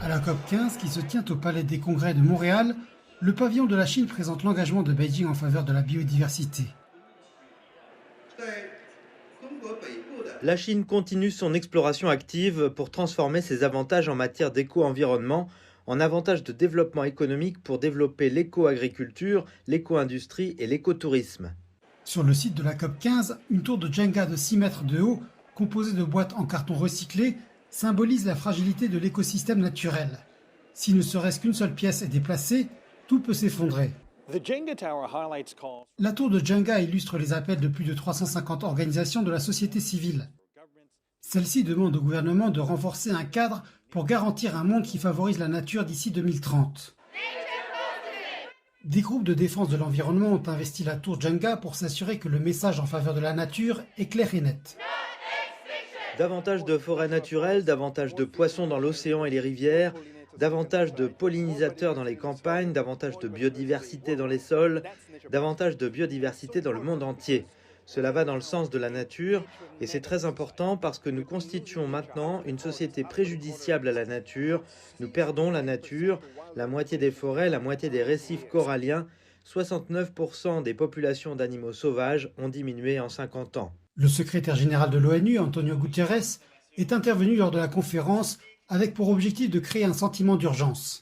À la COP15 qui se tient au Palais des Congrès de Montréal, le pavillon de la Chine présente l'engagement de Beijing en faveur de la biodiversité. La Chine continue son exploration active pour transformer ses avantages en matière d'éco-environnement en avantages de développement économique pour développer l'éco-agriculture, l'éco-industrie et l'écotourisme. Sur le site de la COP15, une tour de Jenga de 6 mètres de haut, composée de boîtes en carton recyclé, symbolise la fragilité de l'écosystème naturel. Si ne serait-ce qu'une seule pièce est déplacée, tout peut s'effondrer. La tour de Jenga illustre les appels de plus de 350 organisations de la société civile. Celle-ci demande au gouvernement de renforcer un cadre pour garantir un monde qui favorise la nature d'ici 2030. Des groupes de défense de l'environnement ont investi la tour Jenga pour s'assurer que le message en faveur de la nature est clair et net. Davantage de forêts naturelles, davantage de poissons dans l'océan et les rivières, davantage de pollinisateurs dans les campagnes, davantage de biodiversité dans les sols, davantage de biodiversité dans le monde entier. Cela va dans le sens de la nature et c'est très important parce que nous constituons maintenant une société préjudiciable à la nature. Nous perdons la nature, la moitié des forêts, la moitié des récifs coralliens, 69% des populations d'animaux sauvages ont diminué en 50 ans. Le secrétaire général de l'ONU, Antonio Guterres, est intervenu lors de la conférence avec pour objectif de créer un sentiment d'urgence.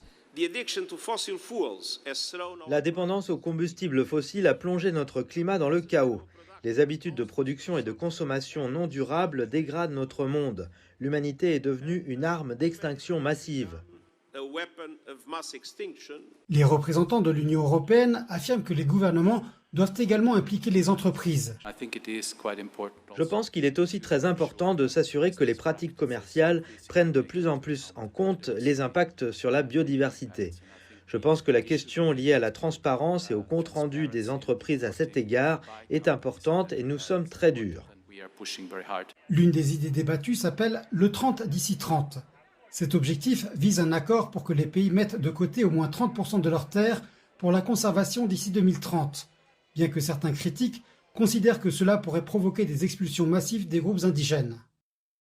La dépendance aux combustibles fossiles a plongé notre climat dans le chaos. Les habitudes de production et de consommation non durables dégradent notre monde. L'humanité est devenue une arme d'extinction massive. Les représentants de l'Union européenne affirment que les gouvernements doivent également impliquer les entreprises. Je pense qu'il est aussi très important de s'assurer que les pratiques commerciales prennent de plus en plus en compte les impacts sur la biodiversité. Je pense que la question liée à la transparence et au compte-rendu des entreprises à cet égard est importante et nous sommes très durs. L'une des idées débattues s'appelle le 30 d'ici 30. Cet objectif vise un accord pour que les pays mettent de côté au moins 30% de leurs terres pour la conservation d'ici 2030, bien que certains critiques considèrent que cela pourrait provoquer des expulsions massives des groupes indigènes.